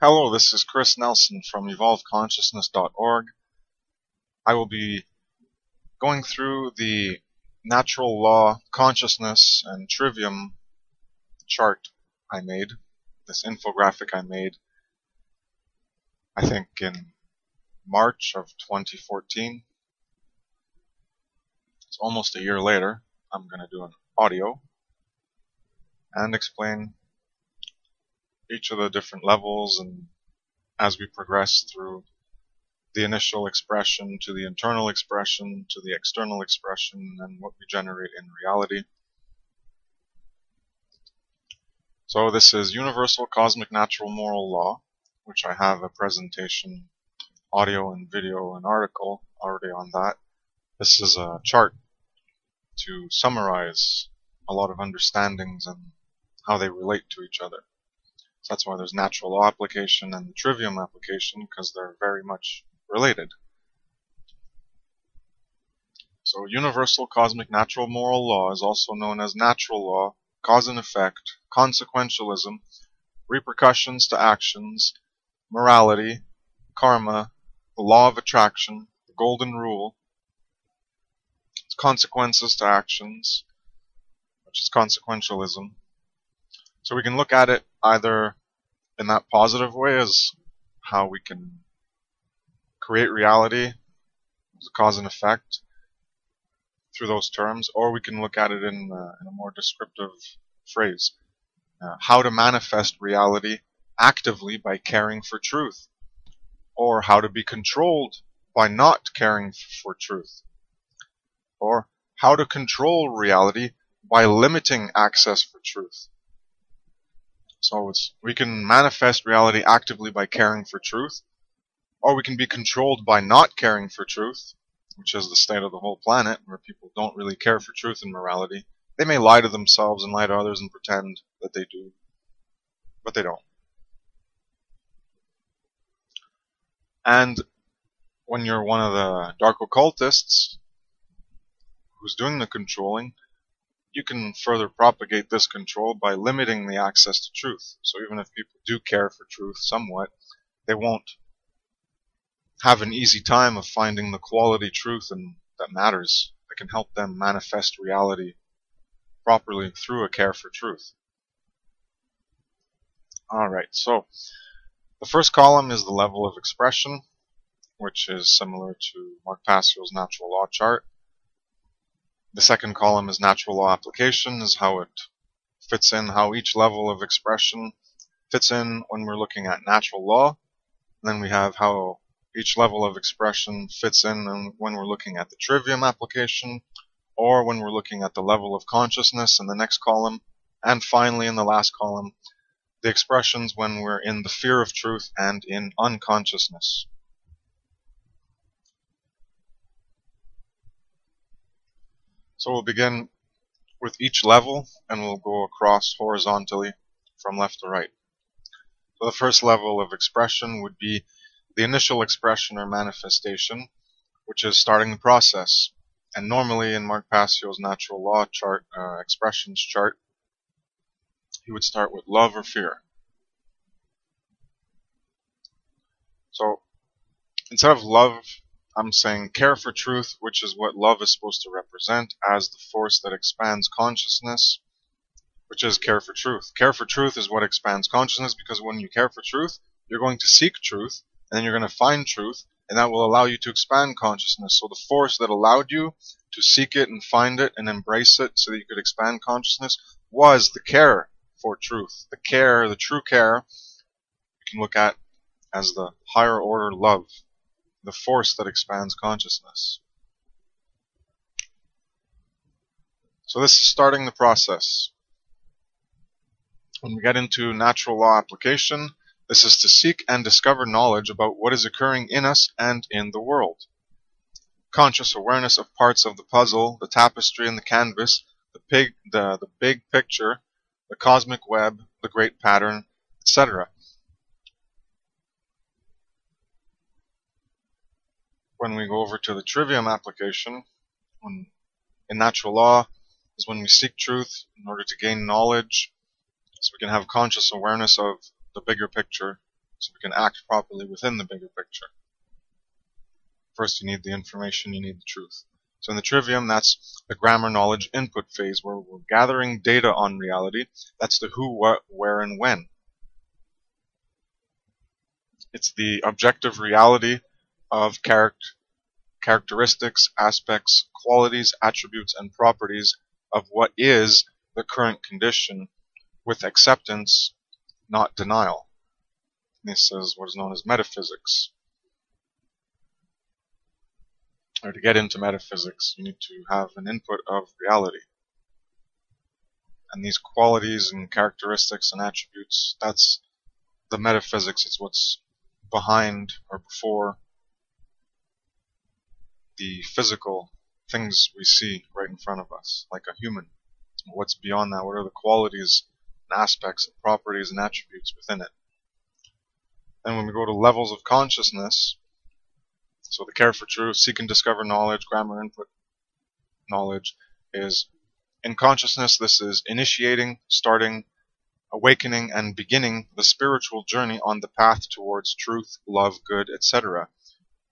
Hello, this is Kris Nelson from evolvedconsciousness.org. I will be going through the natural law consciousness and Trivium chart I made, this infographic I made, I think in March of 2014. It's almost a year later. I'm going to do an audio and explain each of the different levels, and as we progress through the initial expression to the internal expression to the external expression and what we generate in reality. So this is Universal Cosmic Natural Moral Law, which I have a presentation, audio and video and article already on that. This is a chart to summarize a lot of understandings and how they relate to each other. So that's why there's natural law application and the Trivium application, because they're very much related. So universal cosmic natural moral law is also known as natural law, cause and effect, consequentialism, repercussions to actions, morality, karma, the law of attraction, the golden rule, consequences to actions, which is consequentialism. So we can look at it either in that positive way as how we can create reality as a cause and effect through those terms, or we can look at it in a more descriptive phrase, how to manifest reality actively by caring for truth, or how to be controlled by not caring for truth, or how to control reality by limiting access for truth. So we can manifest reality actively by caring for truth, or we can be controlled by not caring for truth, which is the state of the whole planet, where people don't really care for truth and morality. They may lie to themselves and lie to others and pretend that they do, but they don't. And when you're one of the dark occultists who's doing the controlling, you can further propagate this control by limiting the access to truth. So even if people do care for truth somewhat, they won't have an easy time of finding the quality truth that matters, that can help them manifest reality properly through a care for truth. Alright, so the first column is the level of expression, which is similar to Mark Passio's natural law chart. The second column is natural law application, is how it fits in, how each level of expression fits in when we're looking at natural law. And then we have how each level of expression fits in when we're looking at the Trivium application, or when we're looking at the level of consciousness in the next column. And finally, in the last column, the expressions when we're in the fear of truth and in unconsciousness. So we'll begin with each level, and we'll go across horizontally from left to right. So the first level of expression would be the initial expression or manifestation, which is starting the process. And normally in Mark Passio's natural law chart, expressions chart, he would start with love or fear. So instead of love, I'm saying care for truth, which is what love is supposed to represent as the force that expands consciousness, which is care for truth. Care for truth is what expands consciousness, because when you care for truth, you're going to seek truth, and then you're going to find truth, and that will allow you to expand consciousness. So the force that allowed you to seek it and find it and embrace it so that you could expand consciousness was the care for truth. The care, the true care, you can look at as the higher order love, the force that expands consciousness. So this is starting the process. When we get into natural law application, this is to seek and discover knowledge about what is occurring in us and in the world. Conscious awareness of parts of the puzzle, the tapestry and the canvas, the big picture, the cosmic web, the great pattern, etc. When we go over to the Trivium application, in natural law, is when we seek truth in order to gain knowledge, so we can have conscious awareness of the bigger picture, so we can act properly within the bigger picture. First, you need the information, you need the truth. So in the Trivium, that's the grammar knowledge input phase, where we're gathering data on reality. That's the who, what, where, and when. It's the objective reality of characteristics, aspects, qualities, attributes, and properties of what is the current condition, with acceptance, not denial. This is what is known as metaphysics. Or to get into metaphysics, you need to have an input of reality. And these qualities and characteristics and attributes, that's the metaphysics. It's what's behind or before the physical things we see right in front of us, like a human. What's beyond that? What are the qualities and aspects and properties and attributes within it? And when we go to levels of consciousness, so the care for truth, seek and discover knowledge, grammar input knowledge is in consciousness. This is initiating, starting, awakening, and beginning the spiritual journey on the path towards truth, love, good, etc.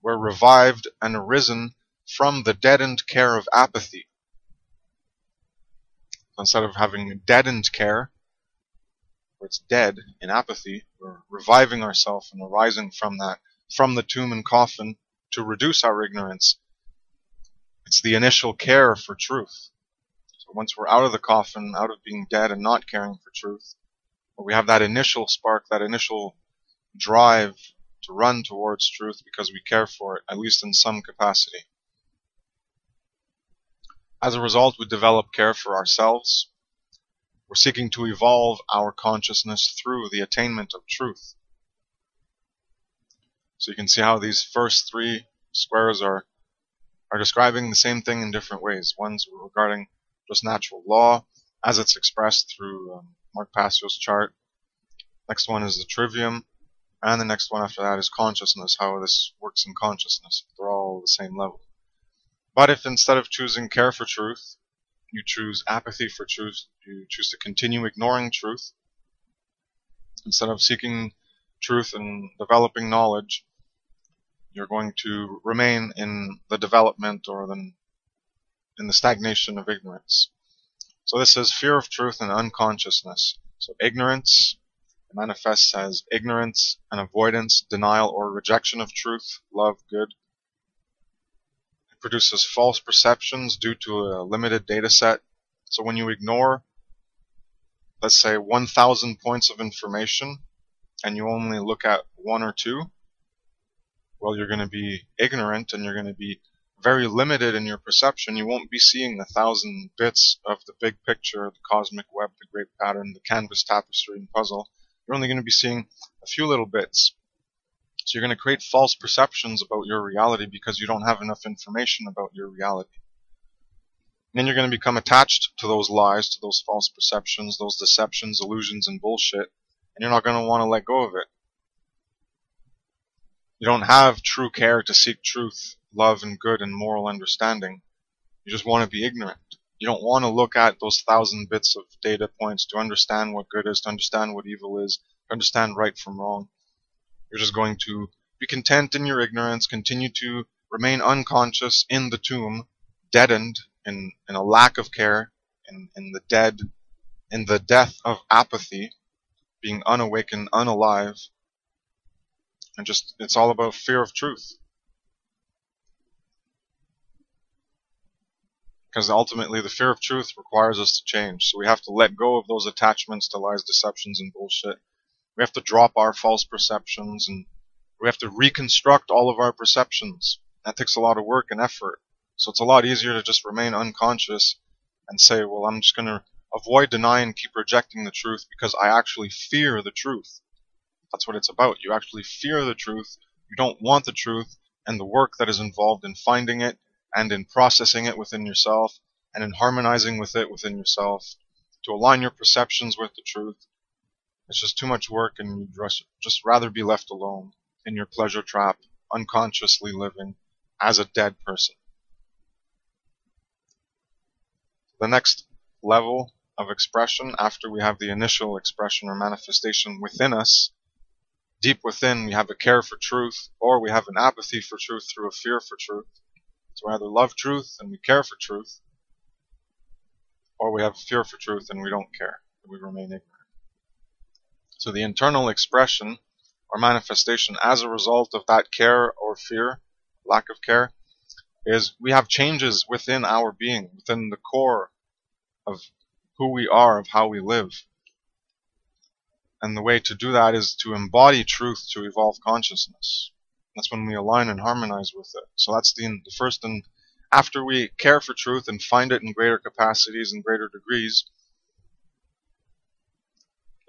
We're revived and arisen from the deadened care of apathy. Instead of having deadened care, where it's dead in apathy, we're reviving ourselves and arising from that, from the tomb and coffin, to reduce our ignorance. It's the initial care for truth. So once we're out of the coffin, out of being dead and not caring for truth, we have that initial spark, that initial drive to run towards truth because we care for it, at least in some capacity. As a result, we develop care for ourselves. We're seeking to evolve our consciousness through the attainment of truth. So you can see how these first three squares are describing the same thing in different ways. One's regarding just natural law, as it's expressed through Mark Passio's chart. Next one is the Trivium, and the next one after that is consciousness, how this works in consciousness. They're all the same level. But if instead of choosing care for truth, you choose apathy for truth, you choose to continue ignoring truth, instead of seeking truth and developing knowledge, you're going to remain in the development or in the stagnation of ignorance. So this is fear of truth and unconsciousness. So ignorance manifests as ignorance and avoidance, denial or rejection of truth, love, good. It produces false perceptions due to a limited data set. So when you ignore, let's say, 1,000 points of information and you only look at one or two, well, you're going to be ignorant and you're going to be very limited in your perception. You won't be seeing 1,000 bits of the big picture, the cosmic web, the great pattern, the canvas, tapestry, and puzzle. You're only going to be seeing a few little bits. So you're going to create false perceptions about your reality because you don't have enough information about your reality. And then you're going to become attached to those lies, to those false perceptions, those deceptions, illusions, and bullshit, and you're not going to want to let go of it. You don't have true care to seek truth, love, and good and moral understanding. You just want to be ignorant. You don't want to look at those 1,000 bits of data points to understand what good is, to understand what evil is, to understand right from wrong. You're just going to be content in your ignorance, continue to remain unconscious in the tomb, deadened in a lack of care, in the death of apathy, being unawakened, unalive, and just, it's all about fear of truth. Because ultimately the fear of truth requires us to change. So we have to let go of those attachments to lies, deceptions, and bullshit. We have to drop our false perceptions, and we have to reconstruct all of our perceptions. That takes a lot of work and effort. So it's a lot easier to just remain unconscious and say, well, I'm just going to avoid, deny, and keep rejecting the truth because I actually fear the truth. That's what it's about. You actually fear the truth. You don't want the truth, and the work that is involved in finding it and in processing it within yourself and in harmonizing with it within yourself to align your perceptions with the truth. It's just too much work, and you'd just rather be left alone in your pleasure trap, unconsciously living as a dead person. The next level of expression, after we have the initial expression or manifestation within us, deep within we have a care for truth, or we have an apathy for truth through a fear for truth. So we either love truth and we care for truth, or we have fear for truth and we don't care, and we remain ignorant. So the internal expression or manifestation as a result of that care or fear, lack of care, is we have changes within our being, within the core of who we are, of how we live. And the way to do that is to embody truth to evolve consciousness. That's when we align and harmonize with it. So that's the first, and after we care for truth and find it in greater capacities and greater degrees,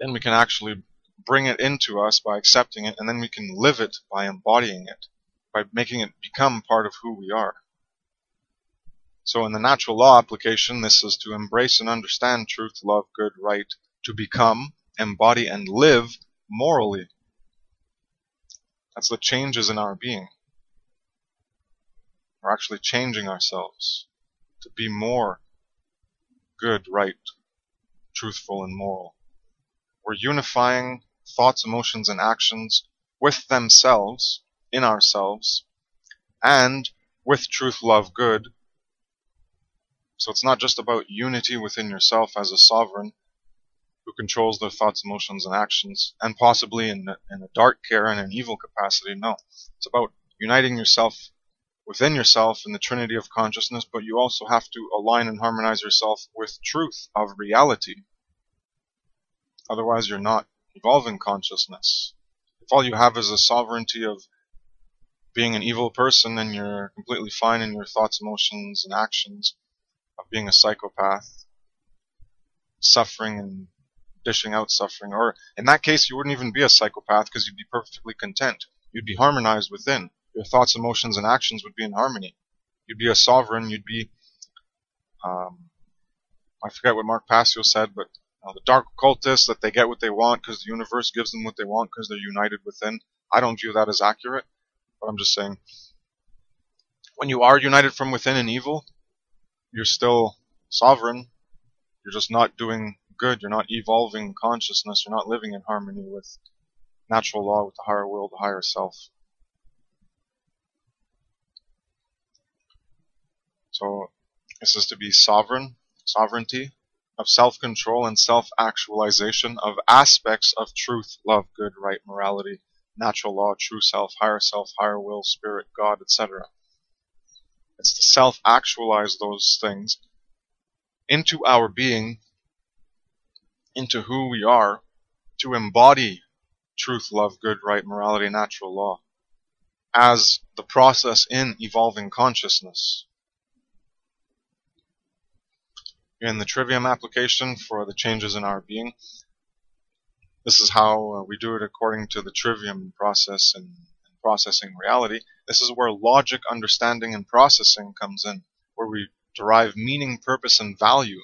then we can actually bring it into us by accepting it, and then we can live it by embodying it, by making it become part of who we are. So in the natural law application, this is to embrace and understand truth, love, good, right, to become, embody, and live morally. That's the changes in our being. We're actually changing ourselves to be more good, right, truthful, and moral. We're unifying thoughts, emotions, and actions with themselves, in ourselves, and with truth, love, good. So it's not just about unity within yourself as a sovereign who controls their thoughts, emotions, and actions, and possibly in a dark care and an evil capacity. No, it's about uniting yourself within yourself in the trinity of consciousness, but you also have to align and harmonize yourself with truth of reality. Otherwise, you're not evolving consciousness. If all you have is a sovereignty of being an evil person, then you're completely fine in your thoughts, emotions, and actions of being a psychopath, suffering and dishing out suffering. Or in that case, you wouldn't even be a psychopath because you'd be perfectly content. You'd be harmonized within. Your thoughts, emotions, and actions would be in harmony. You'd be a sovereign. You'd be, I forget what Mark Passio said, but the dark occultists, that they get what they want because the universe gives them what they want because they're united within. I don't view that as accurate, but I'm just saying, when you are united from within in evil, you're still sovereign. You're just not doing good. You're not evolving consciousness. You're not living in harmony with natural law, with the higher will, the higher self. So this is to be sovereignty of self-control and self-actualization of aspects of truth, love, good, right, morality, natural law, true self, higher will, spirit, God, etc. It's to self-actualize those things into our being, into who we are, to embody truth, love, good, right, morality, natural law as the process in evolving consciousness. In the Trivium application for the changes in our being, this is how we do it according to the Trivium process and processing reality. This is where logic, understanding, and processing comes in, where we derive meaning, purpose, and value.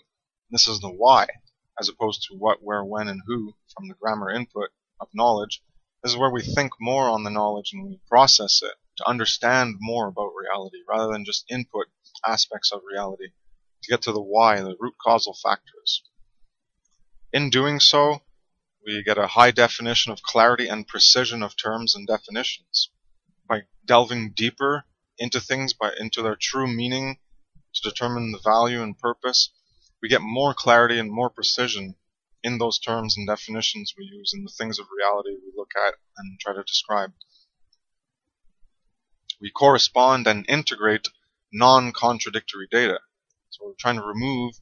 This is the why, as opposed to what, where, when, and who from the grammar input of knowledge. This is where we think more on the knowledge and we process it to understand more about reality, rather than just input aspects of reality, to get to the why, the root causal factors. In doing so, we get a high definition of clarity and precision of terms and definitions. By delving deeper into things, into their true meaning, to determine the value and purpose, we get more clarity and more precision in those terms and definitions we use, in the things of reality we look at and try to describe. We correspond and integrate non-contradictory data. So we're trying to remove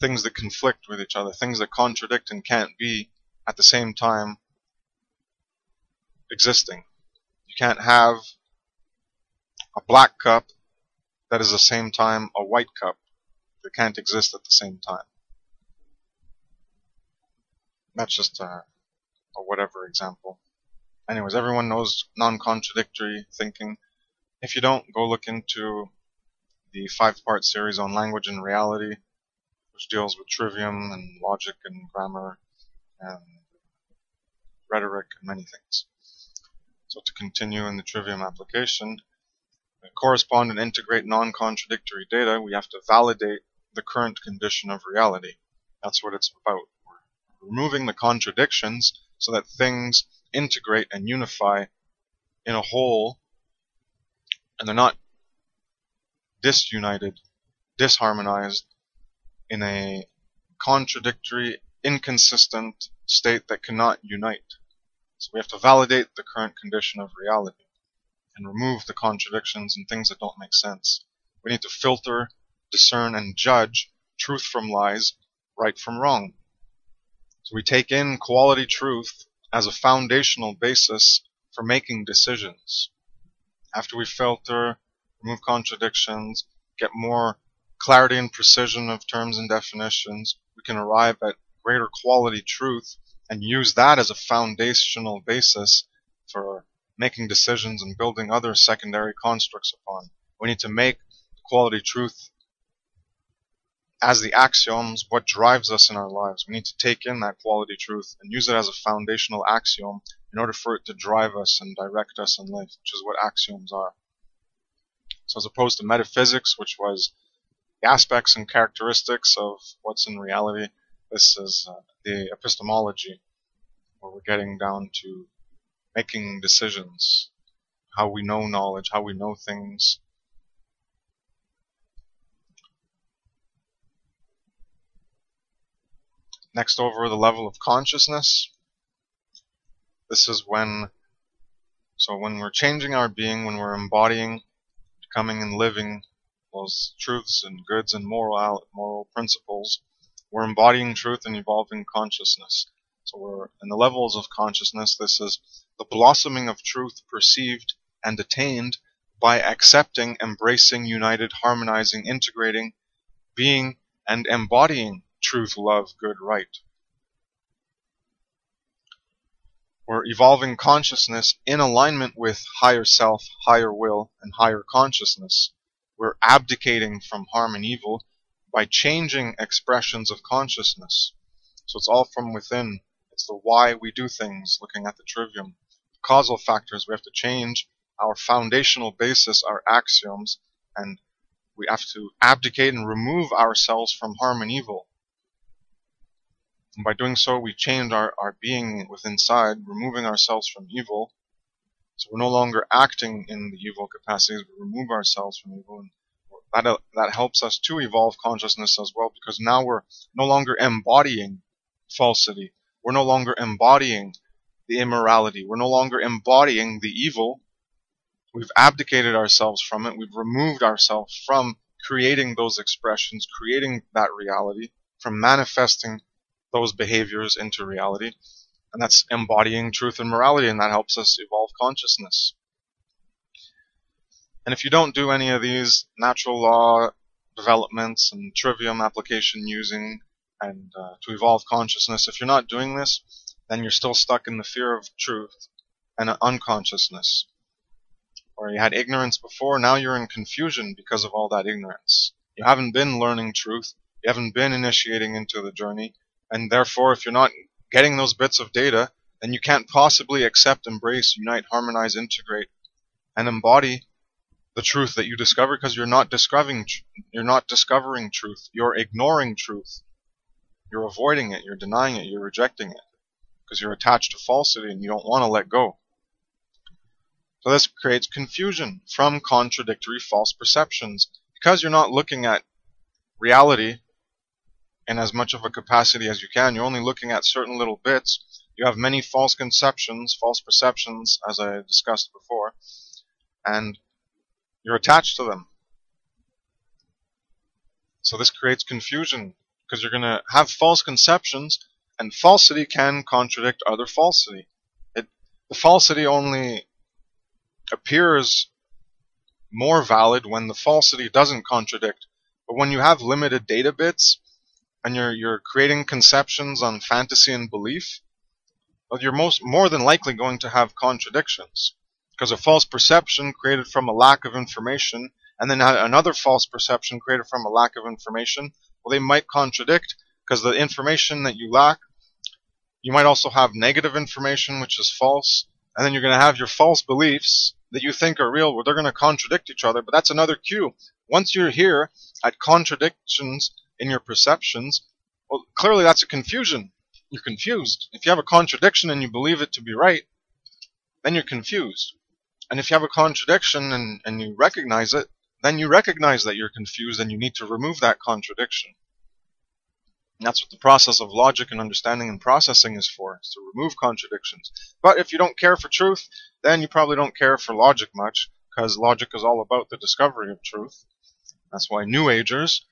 things that conflict with each other, things that contradict and can't be at the same time existing. You can't have a black cup that is at the same time a white cup. They can't exist at the same time. That's just a whatever example. Anyways, everyone knows non-contradictory thinking. If you don't, go look into the 5-part series on language and reality, which deals with trivium and logic and grammar and rhetoric and many things. So to continue in the Trivium application, to correspond and integrate non-contradictory data, we have to validate the current condition of reality. That's what it's about. We're removing the contradictions so that things integrate and unify in a whole, and they're not disunited, disharmonized in a contradictory, inconsistent state that cannot unite. So we have to validate the current condition of reality and remove the contradictions and things that don't make sense. We need to filter, discern, and judge truth from lies, right from wrong. So we take in quality truth as a foundational basis for making decisions. After we filter, remove contradictions, get more clarity and precision of terms and definitions, we can arrive at greater quality truth and use that as a foundational basis for making decisions and building other secondary constructs upon. We need to make quality truth as the axioms, what drives us in our lives. We need to take in that quality truth and use it as a foundational axiom in order for it to drive us and direct us in life, which is what axioms are. So as opposed to metaphysics, which was the aspects and characteristics of what's in reality, this is the epistemology, where we're getting down to making decisions, how we know knowledge, how we know things. Next, over the level of consciousness. This is when we're changing our being, when we're embodying, becoming and living those truths and goods and moral principles, we're embodying truth and evolving consciousness. So we're in the levels of consciousness. This is the blossoming of truth perceived and attained by accepting, embracing, united, harmonizing, integrating, being, and embodying truth, love, good, right. We're evolving consciousness in alignment with higher self, higher will, and higher consciousness. We're abdicating from harm and evil by changing expressions of consciousness. So it's all from within. It's the why we do things, looking at the trivium. Causal factors, we have to change our foundational basis, our axioms, and we have to abdicate and remove ourselves from harm and evil. And by doing so, we change our being within inside, removing ourselves from evil. So we're no longer acting in the evil capacities, we remove ourselves from evil. And that helps us to evolve consciousness as well, because now we're no longer embodying falsity. We're no longer embodying the immorality. We're no longer embodying the evil. We've abdicated ourselves from it. We've removed ourselves from creating those expressions, creating that reality, from manifesting those behaviors into reality. And that's embodying truth and morality, and that helps us evolve consciousness. And if you don't do any of these natural law developments and trivium application using and to evolve consciousness, if you're not doing this, then you're still stuck in the fear of truth and unconsciousness. Or you had ignorance before, now you're in confusion because of all that ignorance. You haven't been learning truth, you haven't been initiating into the journey, and therefore if you're not getting those bits of data, then you can't possibly accept, embrace, unite, harmonize, integrate, and embody the truth that you discover, because you're not discovering truth. You're ignoring truth. You're avoiding it. You're denying it. You're rejecting it because you're attached to falsity and you don't want to let go. So this creates confusion from contradictory false perceptions, because you're not looking at reality in as much of a capacity as you can. You're only looking at certain little bits. You have many false conceptions, false perceptions, as I discussed before, and you're attached to them. So this creates confusion, because you're going to have false conceptions, and falsity can contradict other falsity. The falsity only appears more valid when the falsity doesn't contradict. But when you have limited data bits, and you're creating conceptions on fantasy and belief, well, you're more than likely going to have contradictions. Because a false perception created from a lack of information, and then another false perception created from a lack of information, well, they might contradict, because the information that you lack, you might also have negative information, which is false, and then you're going to have your false beliefs that you think are real, where they're going to contradict each other. But that's another cue. Once you're here at contradictions in your perceptions, well, clearly that's a confusion. You're confused. If you have a contradiction and you believe it to be right, then you're confused. And if you have a contradiction and you recognize it, then you recognize that you're confused and you need to remove that contradiction. And that's what the process of logic and understanding and processing is for, is to remove contradictions. But if you don't care for truth, then you probably don't care for logic much, because logic is all about the discovery of truth. That's why New Agers,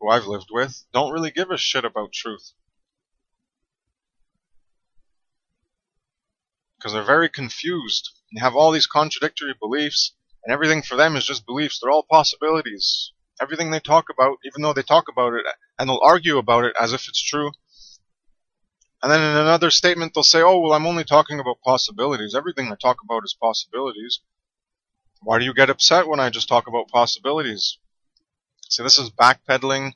who I've lived with, don't really give a shit about truth. Because they're very confused. They have all these contradictory beliefs, and everything for them is just beliefs. They're all possibilities. Everything they talk about, even though they talk about it, and they'll argue about it as if it's true. And then in another statement they'll say, oh, well, I'm only talking about possibilities. Everything I talk about is possibilities. Why do you get upset when I just talk about possibilities? See, this is backpedaling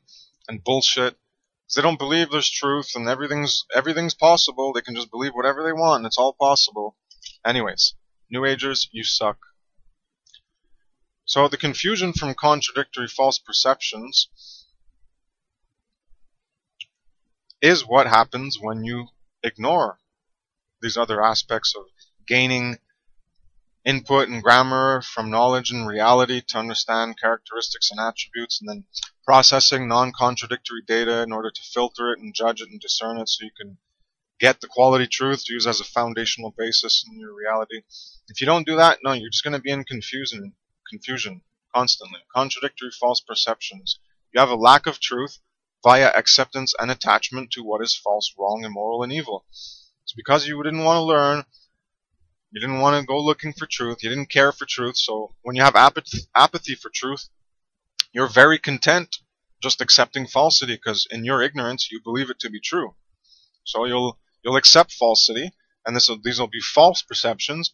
and bullshit. Because they don't believe there's truth and everything's possible. They can just believe whatever they want and it's all possible. Anyways, New Agers, you suck. So the confusion from contradictory false perceptions is what happens when you ignore these other aspects of gaining input and grammar from knowledge and reality to understand characteristics and attributes, and then processing non-contradictory data in order to filter it and judge it and discern it so you can get the quality truth to use as a foundational basis in your reality. If you don't do that, no, you're just going to be in confusion constantly. Contradictory false perceptions. You have a lack of truth via acceptance and attachment to what is false, wrong, immoral, and evil. It's because you didn't want to learn. You didn't want to go looking for truth. You didn't care for truth. So when you have apathy for truth, you're very content just accepting falsity because in your ignorance you believe it to be true. So you'll accept falsity, and these will be false perceptions,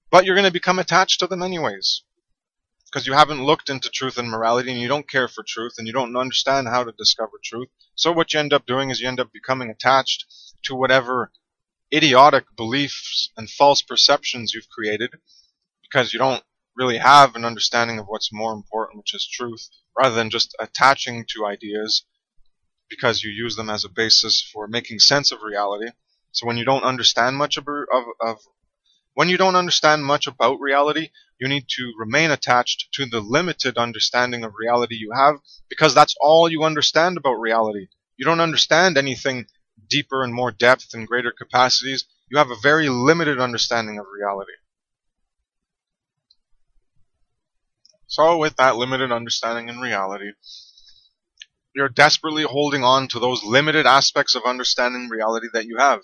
but you're going to become attached to them anyways because you haven't looked into truth and morality, and you don't care for truth, and you don't understand how to discover truth. So what you end up doing is you end up becoming attached to whatever idiotic beliefs and false perceptions you've created because you don't really have an understanding of what's more important, which is truth, rather than just attaching to ideas because you use them as a basis for making sense of reality. So when you don't understand much when you don't understand much about reality, you need to remain attached to the limited understanding of reality you have because that's all you understand about reality. You don't understand anything deeper and more depth and greater capacities. You have a very limited understanding of reality. So with that limited understanding in reality, you're desperately holding on to those limited aspects of understanding reality that you have.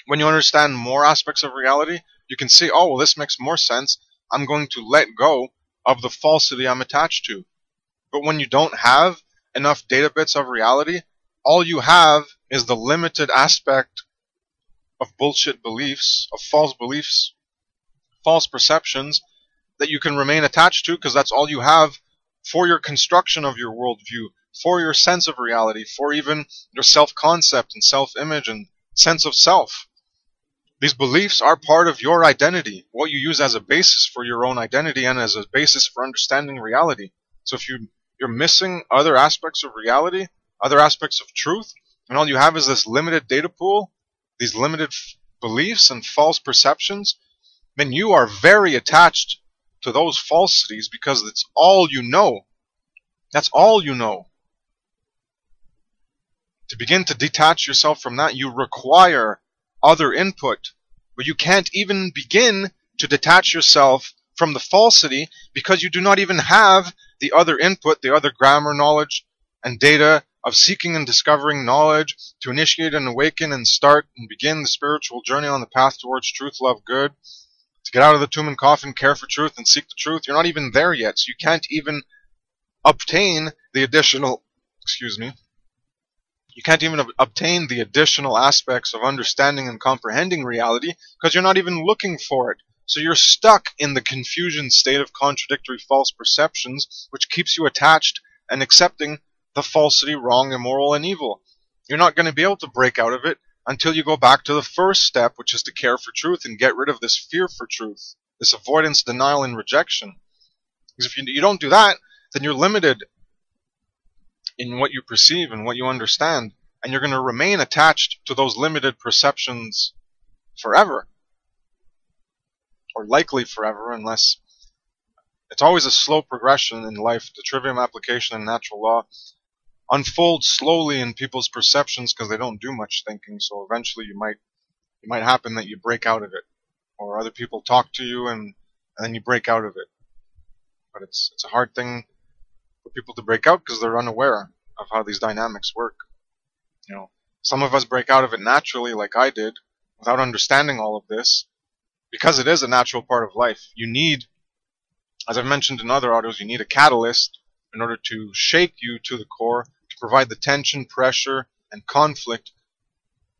When you understand more aspects of reality, you can see, oh, well, this makes more sense. I'm going to let go of the falsity I'm attached to. But when you don't have enough data bits of reality, all you have is the limited aspect of bullshit beliefs, of false beliefs, false perceptions that you can remain attached to because that's all you have for your construction of your worldview, for your sense of reality, for even your self-concept and self-image and sense of self. These beliefs are part of your identity, what you use as a basis for your own identity and as a basis for understanding reality. So if you're missing other aspects of reality, other aspects of truth, and all you have is this limited data pool, these limited beliefs and false perceptions, then you are very attached to those falsities because it's all you know. That's all you know. To begin to detach yourself from that, you require other input, but you can't even begin to detach yourself from the falsity because you do not even have the other input, the other grammar, knowledge, and data of seeking and discovering knowledge to initiate and awaken and start and begin the spiritual journey on the path towards truth, love, good, to get out of the tomb and coffin, care for truth, and seek the truth. You're not even there yet, so you can't even obtain the additional, you can't even obtain the additional aspects of understanding and comprehending reality because you're not even looking for it. So you're stuck in the confusion state of contradictory false perceptions, which keeps you attached and accepting the falsity, wrong, immoral, and evil. You're not going to be able to break out of it until you go back to the first step, which is to care for truth and get rid of this fear for truth, this avoidance, denial, and rejection. Because if you don't do that, then you're limited in what you perceive and what you understand, and you're going to remain attached to those limited perceptions forever. or likely forever, unless it's always a slow progression in life. The trivium application in natural law unfolds slowly in people's perceptions because they don't do much thinking. So eventually, it might happen that you break out of it, or other people talk to you and then you break out of it. But it's a hard thing for people to break out because they're unaware of how these dynamics work. Some of us break out of it naturally, like I did, without understanding all of this, because it is a natural part of life. You need, as I've mentioned in other audios, you need a catalyst in order to shake you to the core, to provide the tension, pressure, and conflict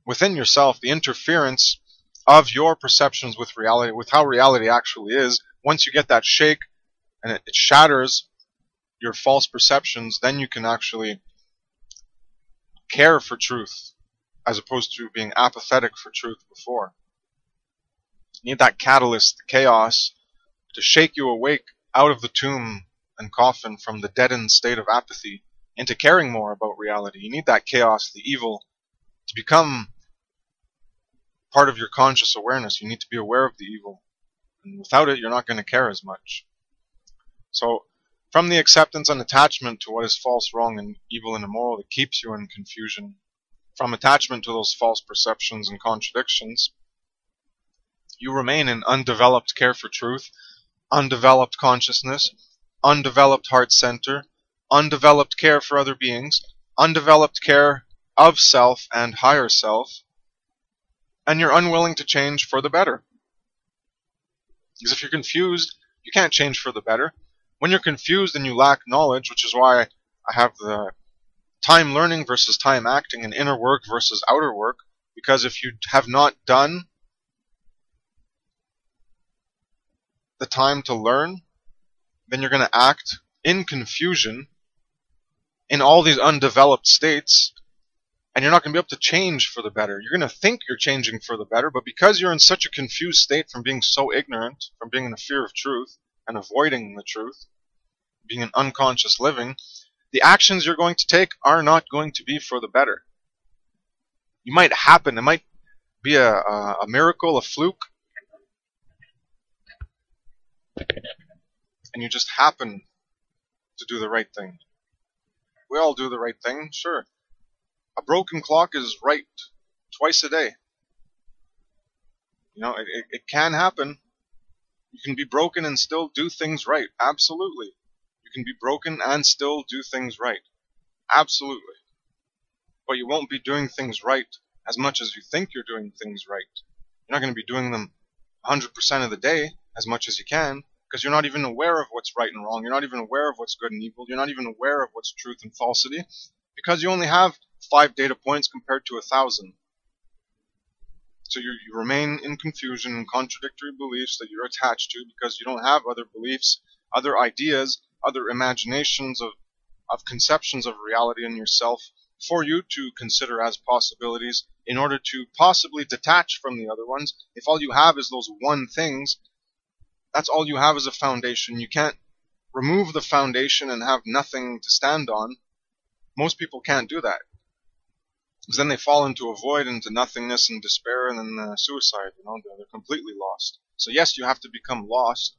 within yourself, the interference of your perceptions with reality, with how reality actually is. Once you get that shake and it shatters your false perceptions, then you can actually care for truth as opposed to being apathetic for truth before. You need that catalyst, the chaos, to shake you awake out of the tomb and coffin from the deadened state of apathy into caring more about reality. You need that chaos, the evil, to become part of your conscious awareness. You need to be aware of the evil. And without it, you're not going to care as much. So, from the acceptance and attachment to what is false, wrong, and evil and immoral that keeps you in confusion, from attachment to those false perceptions and contradictions, you remain in undeveloped care for truth, undeveloped consciousness, undeveloped heart center, undeveloped care for other beings, undeveloped care of self and higher self, and you're unwilling to change for the better. Because if you're confused, you can't change for the better. When you're confused and you lack knowledge, which is why I have the time learning versus time acting and inner work versus outer work, because if you have not done the time to learn, then you're going to act in confusion in all these undeveloped states, and you're not going to be able to change for the better. You're going to think you're changing for the better, but because you're in such a confused state from being so ignorant, from being in a fear of truth and avoiding the truth, being in unconscious living, the actions you're going to take are not going to be for the better. You might happen, it might be a miracle, a fluke, and you just happen to do the right thing. We all do the right thing, sure. A broken clock is right twice a day. It can happen. You can be broken and still do things right. Absolutely. You can be broken and still do things right. Absolutely. But you won't be doing things right as much as you think you're doing things right. You're not going to be doing them 100% of the day as much as you can, because you're not even aware of what's right and wrong. You're not even aware of what's good and evil. You're not even aware of what's truth and falsity, because you only have 5 data points compared to 1,000. So you remain in confusion and contradictory beliefs that you're attached to because you don't have other beliefs, other ideas, other imaginations of conceptions of reality in yourself for you to consider as possibilities in order to possibly detach from the other ones. If all you have is those one things, that's all you have as a foundation. You can't remove the foundation and have nothing to stand on. Most people can't do that. Because then they fall into a void, into nothingness and despair, and then suicide. They're completely lost. So yes, you have to become lost,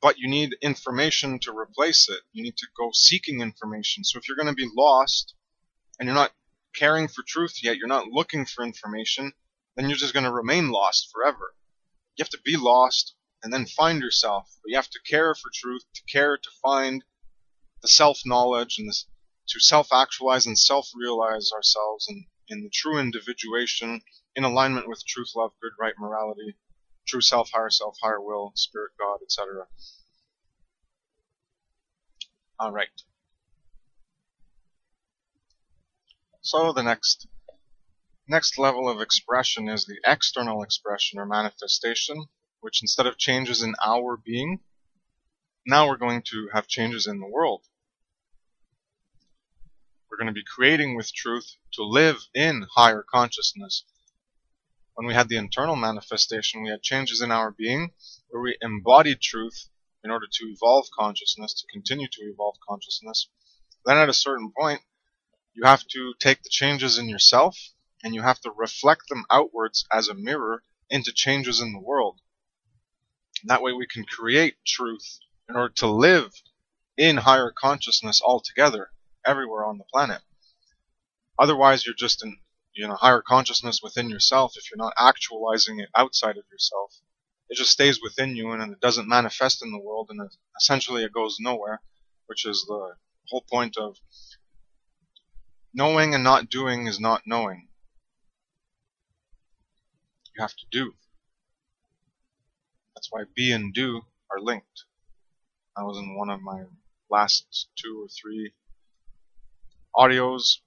but you need information to replace it. You need to go seeking information. So if you're going to be lost, and you're not caring for truth yet, you're not looking for information, then you're just going to remain lost forever. You have to be lost, and then find yourself. But you have to care for truth, to care to find the self-knowledge and to self-actualize and self-realize ourselves in the true individuation, in alignment with truth, love, good, right, morality, true self, higher will, spirit, God, etc. Alright. So the next level of expression is the external expression or manifestation, which instead of changes in our being, now we're going to have changes in the world. We're going to be creating with truth to live in higher consciousness. When we had the internal manifestation, we had changes in our being where we embodied truth in order to evolve consciousness, to continue to evolve consciousness. Then at a certain point, you have to take the changes in yourself and you have to reflect them outwards as a mirror into changes in the world. And that way we can create truth in order to live in higher consciousness altogether, everywhere on the planet. Otherwise, you're just in higher consciousness within yourself. If you're not actualizing it outside of yourself, it just stays within you and it doesn't manifest in the world, and essentially it goes nowhere, which is the whole point of knowing and not doing is not knowing. You have to do. That's why be and do are linked. That was in one of my last 2 or 3 audios,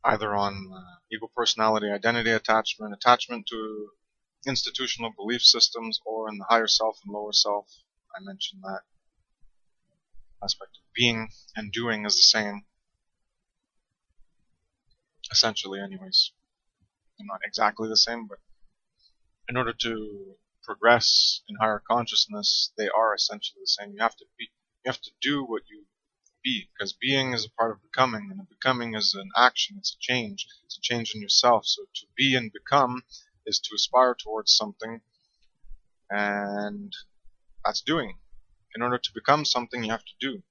either on ego personality identity attachment, attachment to institutional belief systems, or in the higher self and lower self. I mentioned that aspect of being and doing is the same, essentially anyways. They're not exactly the same, but in order to progress in higher consciousness, they are essentially the same. You have to do what you be, because being is a part of becoming, and becoming is an action, it's a change in yourself. So to be and become is to aspire towards something, and that's doing. In order to become something, you have to do.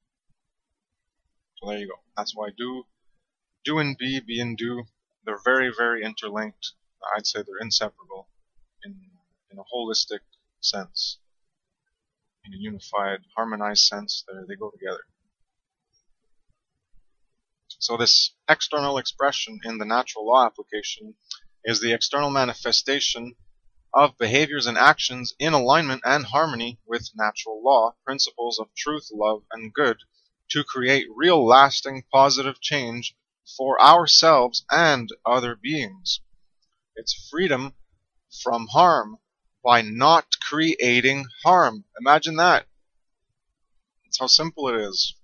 So there you go. That's why do and be and do, they're very, very interlinked. I'd say they're inseparable in a holistic sense. In a unified, harmonized sense, they go together. So this external expression in the natural law application is the external manifestation of behaviors and actions in alignment and harmony with natural law, principles of truth, love, and good, to create real lasting positive change for ourselves and other beings. It's freedom from harm by not creating harm. Imagine that. That's how simple it is.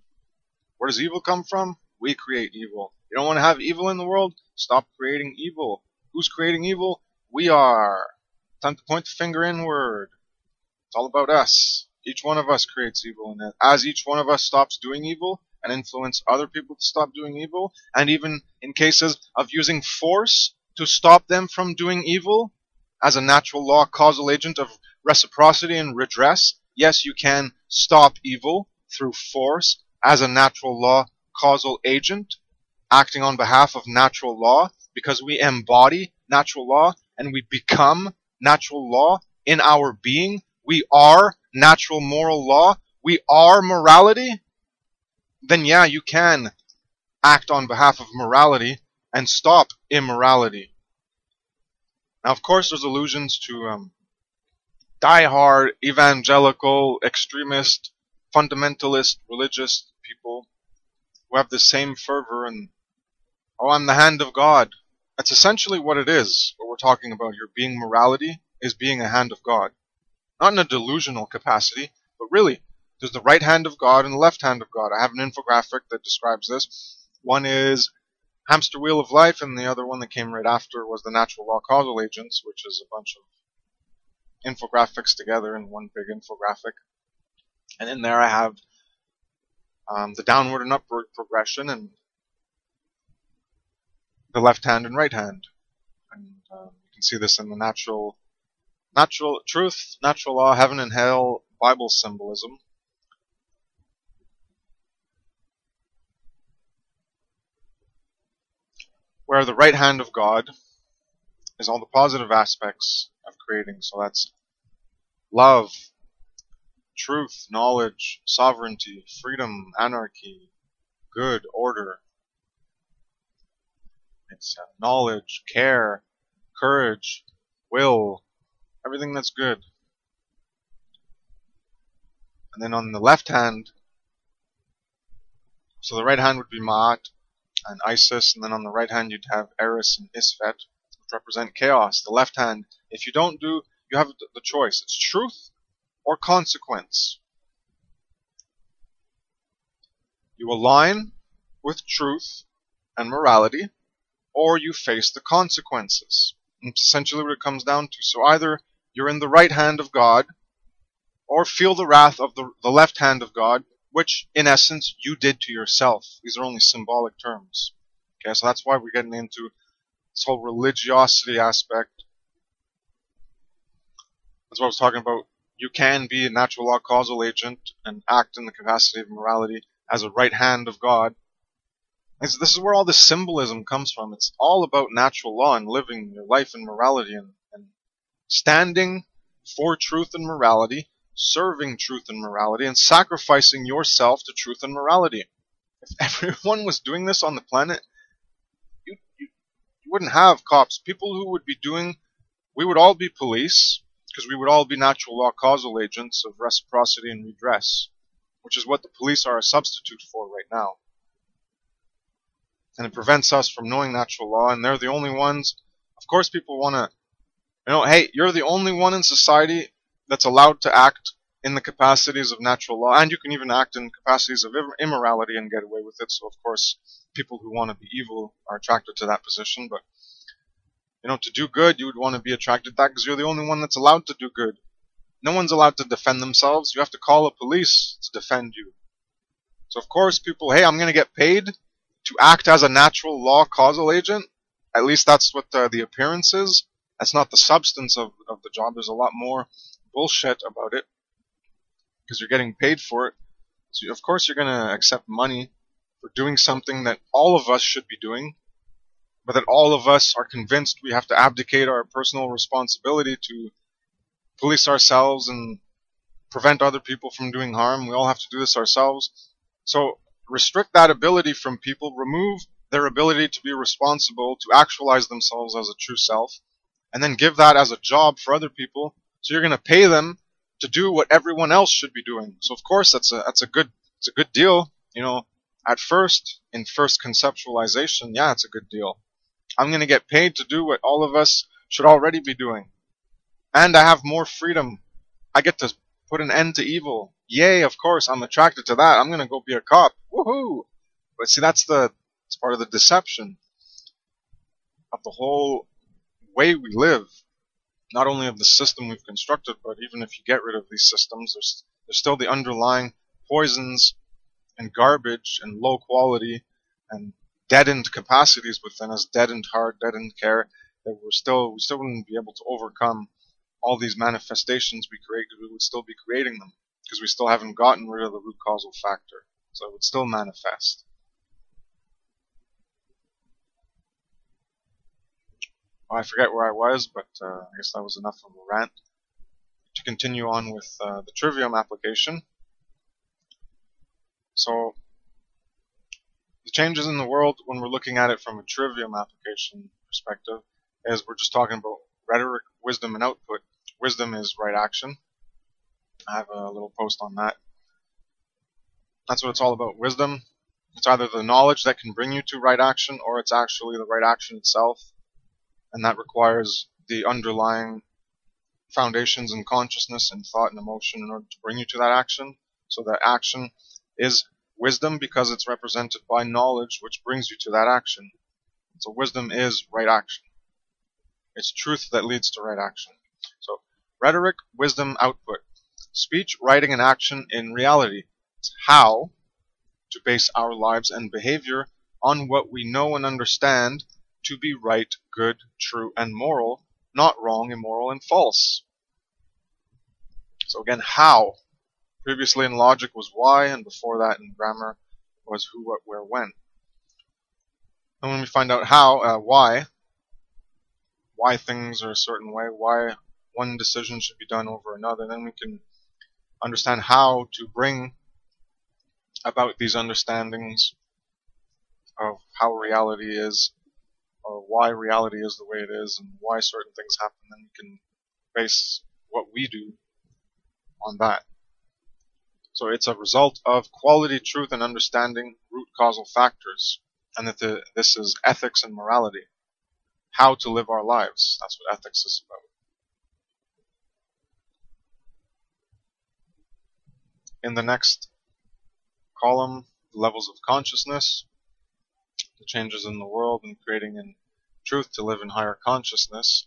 Where does evil come from? We create evil. You don't want to have evil in the world? Stop creating evil. Who's creating evil? We are. Time to point the finger inward. It's all about us. Each one of us creates evil, and as each one of us stops doing evil and influence other people to stop doing evil, and even in cases of using force to stop them from doing evil, as a natural law causal agent of reciprocity and redress, yes, you can stop evil through force as a natural law causal agent, acting on behalf of natural law, because we embody natural law and we become natural law in our being. We are natural moral law. We are morality. Then yeah, you can act on behalf of morality and stop immorality. Now, of course, there's allusions to die-hard, evangelical, extremist, fundamentalist, religious people who have the same fervor and, oh, I'm the hand of God. That's essentially what it is, what we're talking about here. Being morality is being a hand of God. Not in a delusional capacity, but really, there's the right hand of God and the left hand of God. I have an infographic that describes this. One is Hamster Wheel of Life, and the other one that came right after was the Natural Law Causal Agents, which is a bunch of infographics together in one big infographic. And in there I have the downward and upward progression, and the left hand and right hand. And you can see this in the natural truth, natural law, heaven and hell, Bible symbolism. Where the right hand of God is all the positive aspects of creating. So that's love, truth, knowledge, sovereignty, freedom, anarchy, good, order. It's knowledge, care, courage, will, everything that's good. And then on the left hand, so the right hand would be Ma'at and Isis, and then on the right hand you'd have Eris and Isfet, which represent chaos. The left hand, if you don't do, you have the choice. It's truth or consequence. You align with truth and morality, or you face the consequences. And it's essentially what it comes down to. So either you're in the right hand of God, or feel the wrath of the left hand of God, which, in essence, you did to yourself. These are only symbolic terms. Okay, so that's why we're getting into this whole religiosity aspect. That's what I was talking about you can be a natural law causal agent and act in the capacity of morality as a right hand of God. This is where all this symbolism comes from. It's all about natural law and living your life in morality and standing for truth and morality, serving truth and morality, and sacrificing yourself to truth and morality. If everyone was doing this on the planet, you wouldn't have cops. People who would be doing, we would all be police, because we would all be natural law causal agents of reciprocity and redress, which is what the police are a substitute for right now. And it prevents us from knowing natural law, and they're the only ones. Of course people want to, hey, you're the only one in society that's allowed to act in the capacities of natural law, and you can even act in capacities of immorality and get away with it. So of course people who want to be evil are attracted to that position, but to do good, you would want to be attracted to that because you're the only one that's allowed to do good. No one's allowed to defend themselves. You have to call a police to defend you. So of course people, hey, I'm going to get paid to act as a natural law causal agent. At least that's what the appearance is. That's not the substance of the job. There's a lot more bullshit about it because you're getting paid for it. So of course you're going to accept money for doing something that all of us should be doing, but that all of us are convinced we have to abdicate our personal responsibility to police ourselves and prevent other people from doing harm. We all have to do this ourselves. So restrict that ability from people, remove their ability to be responsible, to actualize themselves as a true self, and then give that as a job for other people. So you're going to pay them to do what everyone else should be doing. So of course that's a good deal. At first, in first conceptualization, yeah, it's a good deal. I'm going to get paid to do what all of us should already be doing. And I have more freedom. I get to put an end to evil. Yay, of course, I'm attracted to that. I'm going to go be a cop. Woohoo! But see, it's part of the deception of the whole way we live. Not only of the system we've constructed, but even if you get rid of these systems, there's still the underlying poisons and garbage and low quality and deadened capacities within us, deadened heart, deadened care, that we still wouldn't be able to overcome all these manifestations we create, because we would still be creating them, because we still haven't gotten rid of the root causal factor. So it would still manifest. Well, I forget where I was, but I guess that was enough of a rant. To continue on with the Trivium application. So the changes in the world, when we're looking at it from a Trivium application perspective, is we're just talking about rhetoric, wisdom, and output. Wisdom is right action. I have a little post on that. That's what it's all about. Wisdom, it's either the knowledge that can bring you to right action, or it's actually the right action itself. And that requires the underlying foundations in consciousness and thought and emotion in order to bring you to that action. So that action is wisdom because it's represented by knowledge, which brings you to that action. So wisdom is right action. It's truth that leads to right action. So rhetoric, wisdom, output. Speech, writing, and action in reality. It's how to base our lives and behavior on what we know and understand to be right, good, true, and moral, not wrong, immoral, and false. So again, how. Previously in logic was why, and before that in grammar was who, what, where, when. And when we find out how, why things are a certain way, why one decision should be done over another, then we can understand how to bring about these understandings of how reality is, or why reality is the way it is, and why certain things happen. Then we can base what we do on that. So it's a result of quality, truth, and understanding root causal factors, and that this is ethics and morality. How to live our lives. That's what ethics is about. In the next column, levels of consciousness, the changes in the world and creating in truth to live in higher consciousness.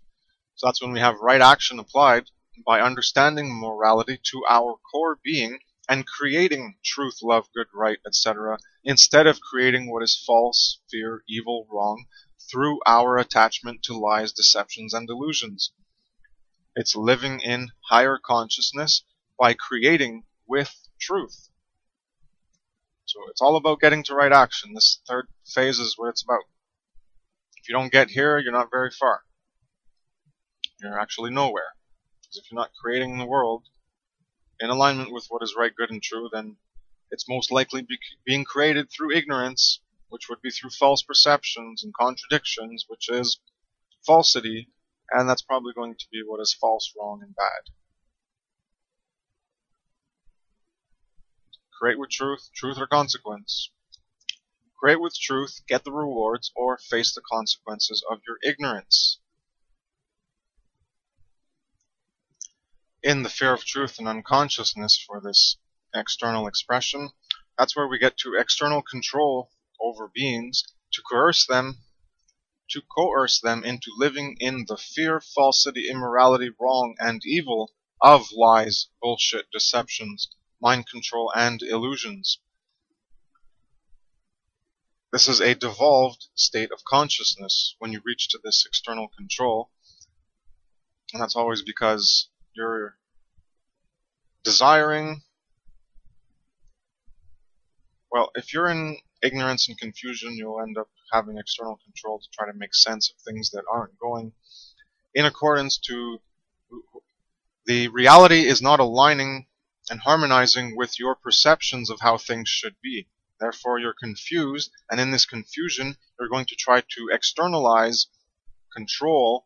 So that's when we have right action applied by understanding morality to our core being and creating truth, love, good, right, etc., instead of creating what is false, fear, evil, wrong, through our attachment to lies, deceptions, and delusions. It's living in higher consciousness by creating with truth. So it's all about getting to right action. This third phase is what it's about. If you don't get here, you're not very far. You're actually nowhere. Because if you're not creating the world in alignment with what is right, good, and true, then it's most likely being created through ignorance, which would be through false perceptions and contradictions, which is falsity, and that's probably going to be what is false, wrong, and bad. Create with truth, truth or consequence. Create with truth, get the rewards, or face the consequences of your ignorance. In the fear of truth and unconsciousness for this external expression, that's where we get to external control over beings, to coerce them into living in the fear, falsity, immorality, wrong, and evil of lies, bullshit, deceptions, mind control, and illusions. This is a devolved state of consciousness when you reach to this external control, and that's always because you're desiring, well, if you're in ignorance and confusion, you'll end up having external control to try to make sense of things that aren't going in accordance to the reality is not aligning and harmonizing with your perceptions of how things should be. Therefore, you're confused, and in this confusion, you're going to try to externalize control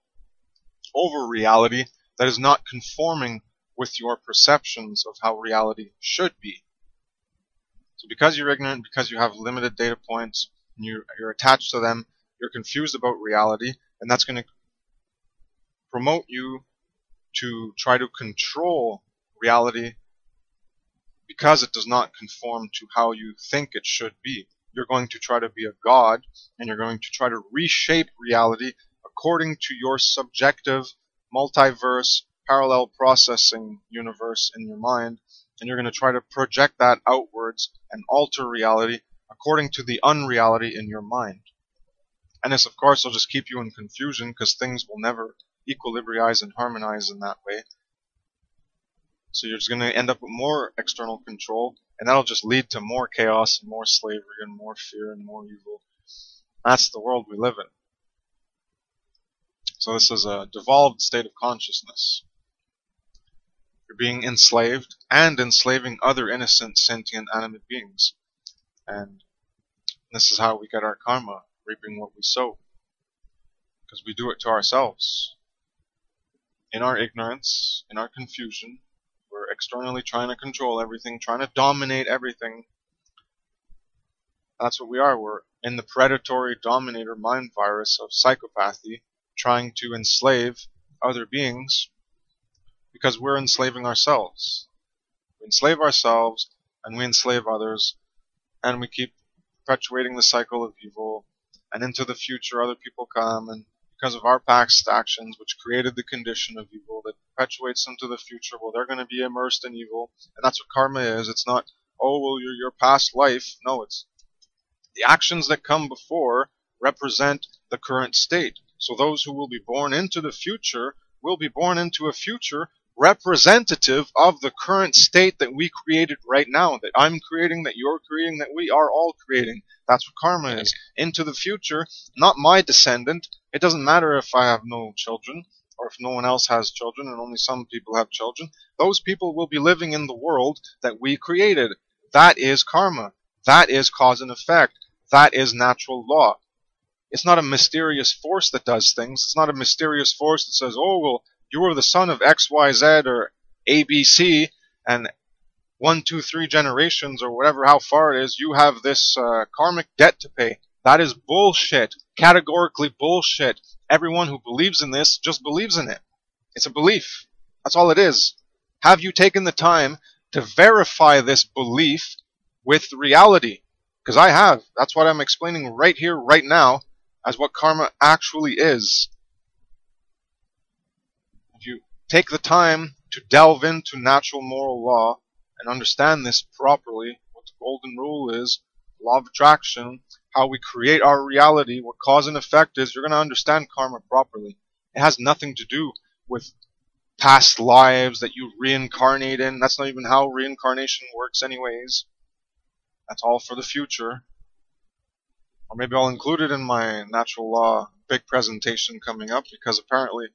over reality that is not conforming with your perceptions of how reality should be. So because you're ignorant, because you have limited data points, and you're attached to them, you're confused about reality, and that's going to promote you to try to control reality because it does not conform to how you think it should be. You're going to try to be a god, and you're going to try to reshape reality according to your subjective, multiverse, parallel processing universe in your mind, and you're going to try to project that outwards and alter reality according to the unreality in your mind. And this, of course, will just keep you in confusion because things will never equilibrize and harmonize in that way. So you're just going to end up with more external control, and that'll just lead to more chaos and more slavery and more fear and more evil. That's the world we live in. So this is a devolved state of consciousness. You're being enslaved and enslaving other innocent, sentient, animate beings. And this is how we get our karma, reaping what we sow. Because we do it to ourselves. In our ignorance, in our confusion, we're externally trying to control everything, trying to dominate everything. That's what we are. We're in the predatory dominator mind virus of psychopathy, trying to enslave other beings because we're enslaving ourselves. We enslave ourselves and we enslave others, and we keep perpetuating the cycle of evil, and into the future other people come, and because of our past actions, which created the condition of evil that perpetuates into the future, well, they're going to be immersed in evil, and that's what karma is. It's not, oh, well, your past life. No, it's the actions that come before represent the current state. So those who will be born into the future will be born into a future representative of the current state that we created right now, that I'm creating, that you're creating, that we are all creating. That's what karma is. Into the future, not my descendant. It doesn't matter if I have no children, or if no one else has children, and only some people have children. Those people will be living in the world that we created. That is karma. That is cause and effect. That is natural law. It's not a mysterious force that does things. It's not a mysterious force that says, oh, well, you were the son of X, Y, Z, or ABC, and 1, 2, 3 generations, or whatever, how far it is, you have this karmic debt to pay. That is bullshit. Categorically bullshit. Everyone who believes in this just believes in it. It's a belief. That's all it is. Have you taken the time to verify this belief with reality? Because I have. That's what I'm explaining right here, right now, as what karma actually is. If you take the time to delve into natural moral law and understand this properly, what the golden rule is, law of attraction, how we create our reality, what cause and effect is, you're going to understand karma properly. It has nothing to do with past lives that you reincarnate in. That's not even how reincarnation works anyways. That's all for the future. Or maybe I'll include it in my natural law big presentation coming up, because apparently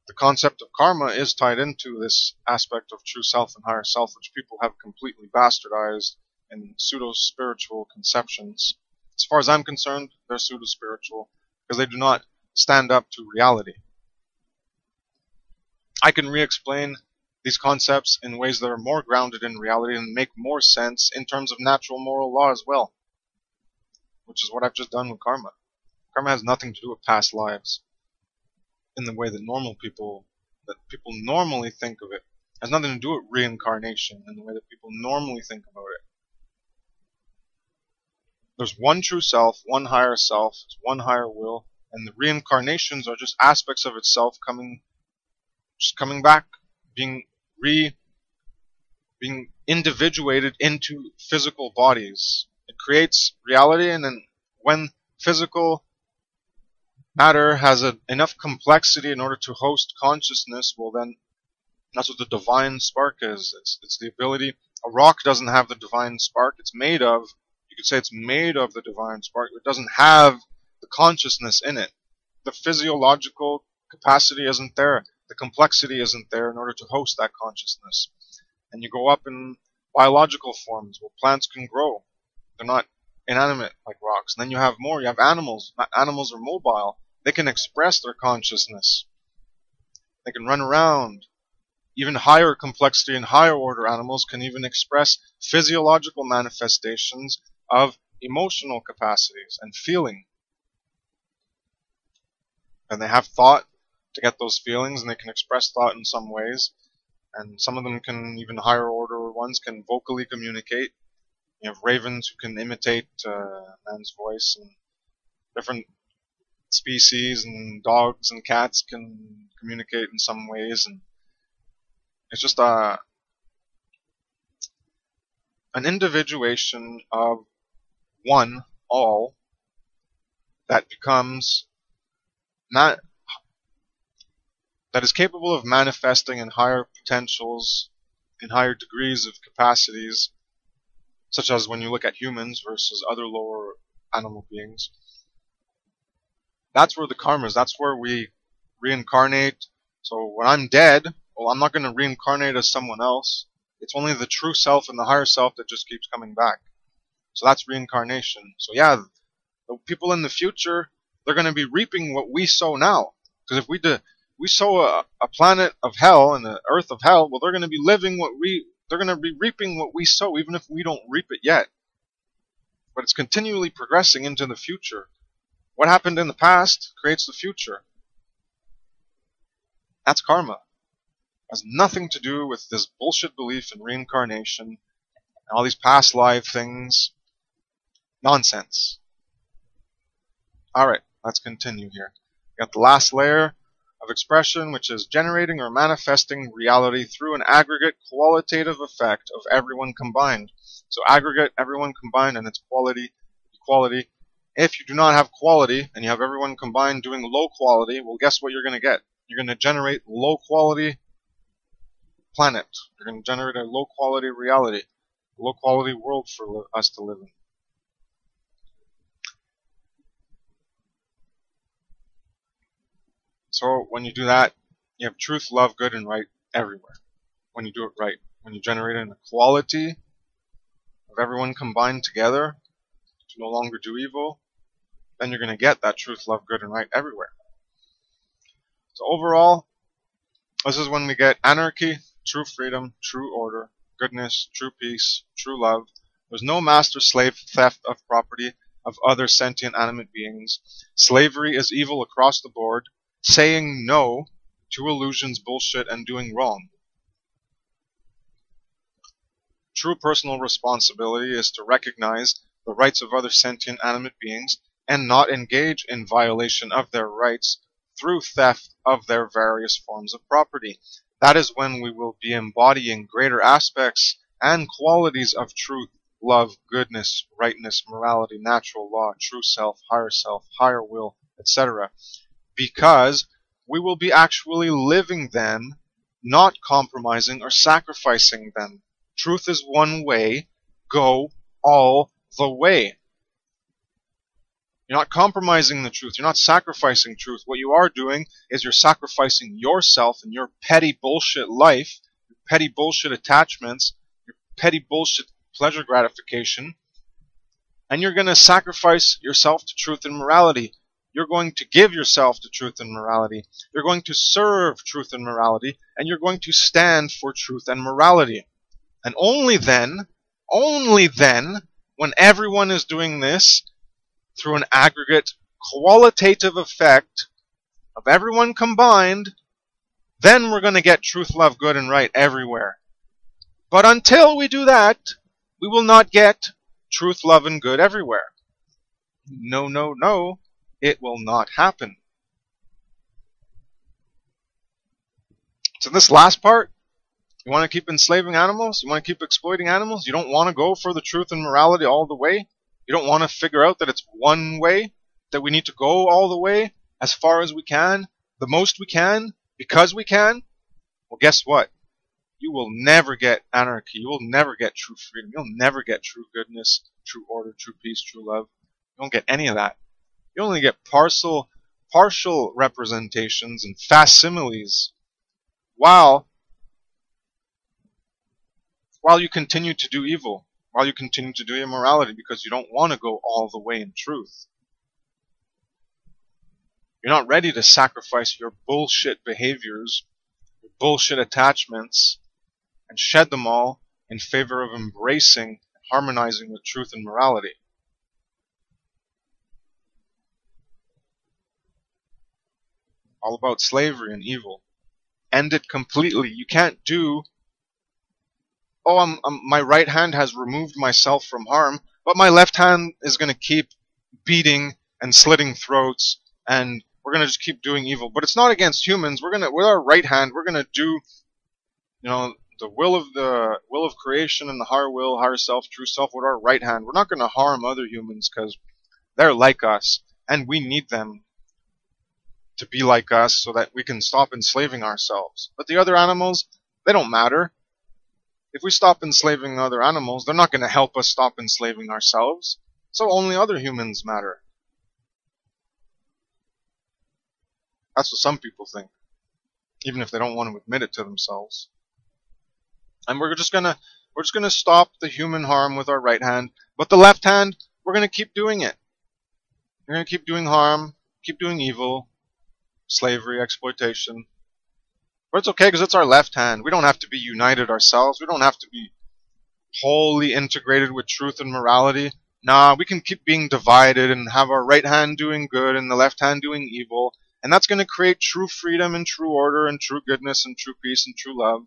the concept of karma is tied into this aspect of true self and higher self, which people have completely bastardized in pseudo-spiritual conceptions. As far as I'm concerned, they're pseudo-spiritual because they do not stand up to reality. I can re-explain these concepts in ways that are more grounded in reality and make more sense in terms of natural moral law as well, which is what I've just done with karma. Karma has nothing to do with past lives in the way that people normally think of it. It has nothing to do with reincarnation in the way that people normally think about it. There's one true self, one higher self, one higher will, and the reincarnations are just aspects of itself coming back, being individuated into physical bodies. It creates reality, and then when physical matter has enough complexity in order to host consciousness, well then, that's what the divine spark is. It's the ability. A rock doesn't have the divine spark. You could say it's made of the divine spark. It doesn't have the consciousness in it. The physiological capacity isn't there. The complexity isn't there in order to host that consciousness. And you go up in biological forms where plants can grow. They're not inanimate like rocks. And then you have more. You have animals. Animals are mobile. They can express their consciousness. They can run around. Even higher complexity and higher order animals can even express physiological manifestations of emotional capacities and feeling. And they have thought to get those feelings, and they can express thought in some ways. And some of them can, even higher order ones, can vocally communicate. You have ravens who can imitate man's voice, and different species and dogs and cats can communicate in some ways. And it's just an individuation of one, all, that becomes that is capable of manifesting in higher potentials, in higher degrees of capacities, such as when you look at humans versus other lower animal beings. That's where the karma is. That's where we reincarnate. So when I'm dead, well, I'm not going to reincarnate as someone else. It's only the true self and the higher self that just keeps coming back. So that's reincarnation. So yeah, the people in the future, they're going to be reaping what we sow now. Because if we sow a planet of hell and an earth of hell, well, they're going to be they're going to be reaping what we sow, even if we don't reap it yet. But it's continually progressing into the future. What happened in the past creates the future. That's karma. It has nothing to do with this bullshit belief in reincarnation and all these past life things. Nonsense. Alright, let's continue here. We got the last layer of expression, which is generating or manifesting reality through an aggregate qualitative effect of everyone combined. So aggregate, everyone combined, and its equality. If you do not have quality, and you have everyone combined doing low quality, well, guess what you're going to get? You're going to generate low quality planet. You're going to generate a low quality reality, a low quality world for us to live in. So when you do that, you have truth, love, good, and right everywhere. When you do it right. When you generate an equality of everyone combined together to no longer do evil, then you're going to get that truth, love, good, and right everywhere. So overall, this is when we get anarchy, true freedom, true order, goodness, true peace, true love. There's no master-slave theft of property of other sentient animate beings. Slavery is evil across the board. Saying no to illusions, bullshit, and doing wrong. True personal responsibility is to recognize the rights of other sentient animate beings and not engage in violation of their rights through theft of their various forms of property. That is when we will be embodying greater aspects and qualities of truth, love, goodness, rightness, morality, natural law, true self, higher will, etc. Because we will be actually living them not compromising or sacrificing them. Truth is one way. Go all the way. You're not compromising the truth. You're not sacrificing truth. What you are doing is you're sacrificing yourself and your petty bullshit life, your petty bullshit attachments, your petty bullshit pleasure gratification, and you're going to sacrifice yourself to truth and morality. You're going to give yourself to truth and morality. You're going to serve truth and morality, and you're going to stand for truth and morality. And only then, when everyone is doing this, through an aggregate qualitative effect of everyone combined, then we're going to get truth, love, good, and right everywhere. But until we do that, we will not get truth, love, and good everywhere. No, no, no, it will not happen. So this last part, you want to keep enslaving animals? You want to keep exploiting animals? You don't want to go for the truth and morality all the way? You don't want to figure out that it's one way, that we need to go all the way, as far as we can, the most we can, because we can? Well, guess what? You will never get anarchy. You will never get true freedom. You'll never get true goodness, true order, true peace, true love. You don't get any of that. You only get partial representations and facsimiles while you continue to do evil. While you continue to do immorality, because you don't want to go all the way in truth. You're not ready to sacrifice your bullshit behaviors, your bullshit attachments, and shed them all in favor of embracing and harmonizing with truth and morality. All about slavery and evil. End it completely. You can't do, my right hand has removed myself from harm, but my left hand is going to keep beating and slitting throats, and we're going to just keep doing evil. But it's not against humans. We're going to, with our right hand, we're going to do, the will of creation and the higher will, higher self, true self with our right hand. We're not going to harm other humans because they're like us, and we need them to be like us so that we can stop enslaving ourselves. But the other animals, they don't matter. If we stop enslaving other animals, they're not going to help us stop enslaving ourselves. So only other humans matter. That's what some people think, even if they don't want to admit it to themselves. And we're just gonna stop the human harm with our right hand, but the left hand, we're gonna keep doing it. We're gonna keep doing harm, keep doing evil, slavery, exploitation. But it's okay because it's our left hand. We don't have to be united ourselves. We don't have to be wholly integrated with truth and morality. Nah, we can keep being divided and have our right hand doing good and the left hand doing evil. And that's going to create true freedom and true order and true goodness and true peace and true love.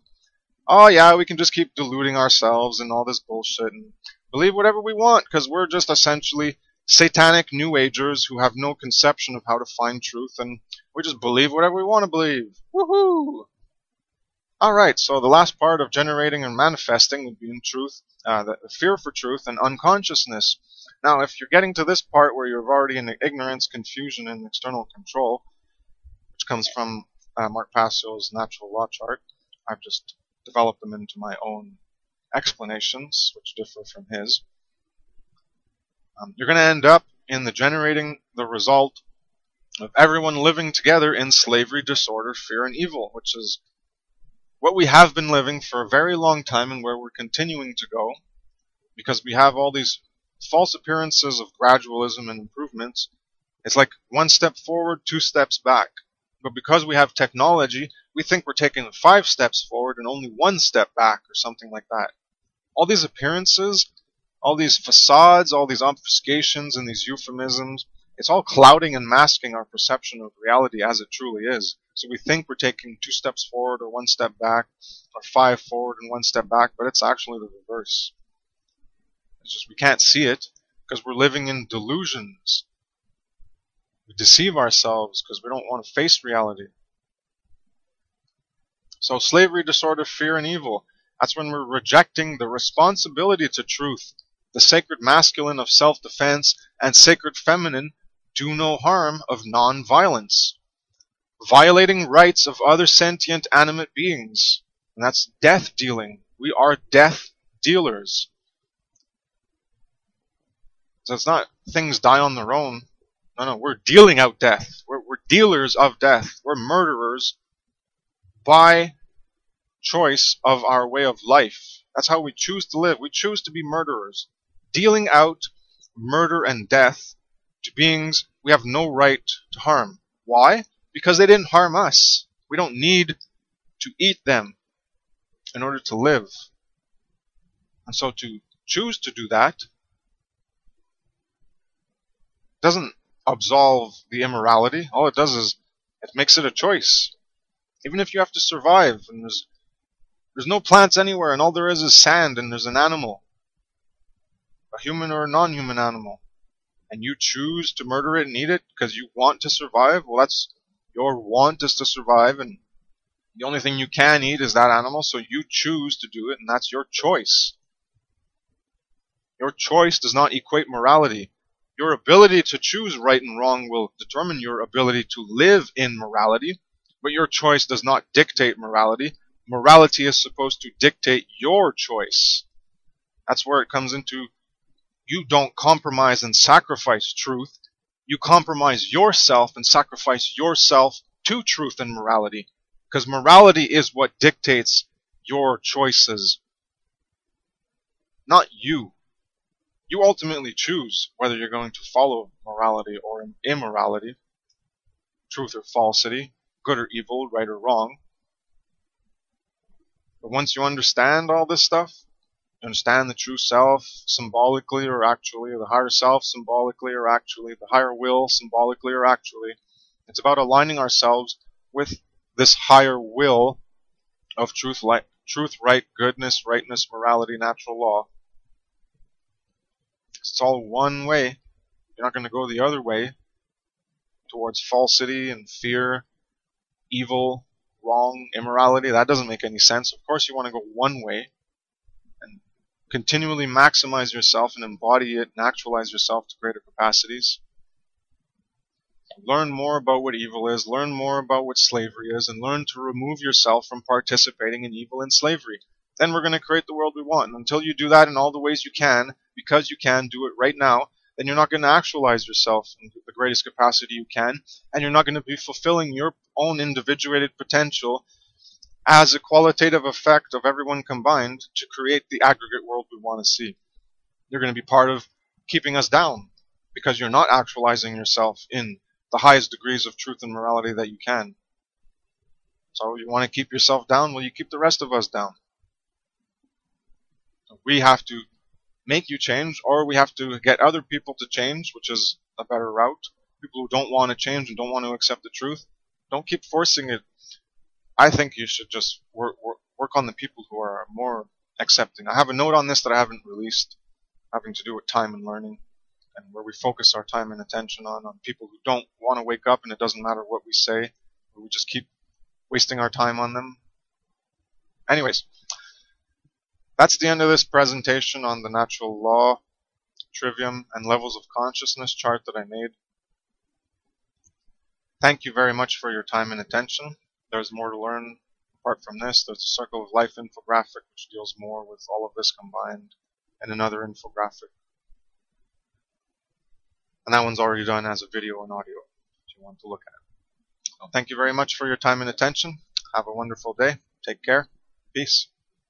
Oh yeah, we can just keep deluding ourselves and all this bullshit and believe whatever we want because we're just essentially satanic New Agers who have no conception of how to find truth, and we just believe whatever we want to believe. Woohoo! Alright, so the last part of generating and manifesting would be in truth, the fear for truth and unconsciousness. Now, if you're getting to this part where you're already in ignorance, confusion, and external control, which comes from Mark Passio's natural law chart, I've just developed them into my own explanations, which differ from his. You're going to end up in generating the result of everyone living together in slavery, disorder, fear, and evil, which is what we have been living for a very long time and where we're continuing to go, because we have all these false appearances of gradualism and improvements. It's like one step forward, 2 steps back. But because we have technology, we think we're taking 5 steps forward and only 1 step back or something like that. All these appearances, all these facades, all these obfuscations and these euphemisms, it's all clouding and masking our perception of reality as it truly is. So we think we're taking 2 steps forward or 1 step back, or 5 forward and 1 step back, but it's actually the reverse. It's just we can't see it because we're living in delusions. We deceive ourselves because we don't want to face reality. So slavery, disorder, fear, and evil, that's when we're rejecting the responsibility to truth. The sacred masculine of self-defense and sacred feminine do no harm of non-violence. violating rights of other sentient animate beings. And that's death dealing. We are death dealers. So it's not things die on their own. No, we're dealing out death. We're dealers of death. We're murderers by choice of our way of life. That's how we choose to live. We choose to be murderers, dealing out murder and death to beings we have no right to harm. Why? Because they didn't harm us. We don't need to eat them in order to live. And so to choose to do that doesn't absolve the immorality. All it does is it makes it a choice. Even if you have to survive and there's no plants anywhere and all there is sand and there's an animal, a human or a non-human animal, and you choose to murder it and eat it because you want to survive, well, that's your want is to survive, and the only thing you can eat is that animal, so you choose to do it, and that's your choice. Your choice does not equate morality. Your ability to choose right and wrong will determine your ability to live in morality, but your choice does not dictate morality. Morality is supposed to dictate your choice. That's where it comes into, you don't compromise and sacrifice truth. You compromise yourself and sacrifice yourself to truth and morality. Because morality is what dictates your choices, not you. You ultimately choose whether you're going to follow morality or immorality, truth or falsity, good or evil, right or wrong. But once you understand all this stuff, you understand the true self symbolically or actually, or the higher self symbolically or actually, the higher will symbolically or actually, it's about aligning ourselves with this higher will of truth, right, goodness, rightness, morality, natural law. It's all one way. You're not going to go the other way towards falsity and fear, evil, wrong, immorality. That doesn't make any sense. Of course you want to go one way and continually maximize yourself and embody it and actualize yourself to greater capacities. Learn more about what evil is, learn more about what slavery is, and learn to remove yourself from participating in evil and slavery. Then we're going to create the world we want. And until you do that in all the ways you can, because you can do it right now, then you're not going to actualize yourself in the greatest capacity you can, and you're not going to be fulfilling your own individuated potential as a qualitative effect of everyone combined to create the aggregate world we want to see. You're going to be part of keeping us down because you're not actualizing yourself in the highest degrees of truth and morality that you can. So you want to keep yourself down, well, you keep the rest of us down. So we have to make you change, or we have to get other people to change, which is a better route. People who don't want to change and don't want to accept the truth, don't keep forcing it. I think you should just work on the people who are more accepting. I have a note on this that I haven't released, having to do with time and learning, and where we focus our time and attention on people who don't want to wake up, and it doesn't matter what we say, we just keep wasting our time on them. Anyways, that's the end of this presentation on the natural law, trivium, and levels of consciousness chart that I made. Thank you very much for your time and attention. There's more to learn apart from this. There's a Circle of Life infographic which deals more with all of this combined, and another infographic. And that one's already done as a video and audio if you want to look at it. So thank you very much for your time and attention. Have a wonderful day. Take care. Peace.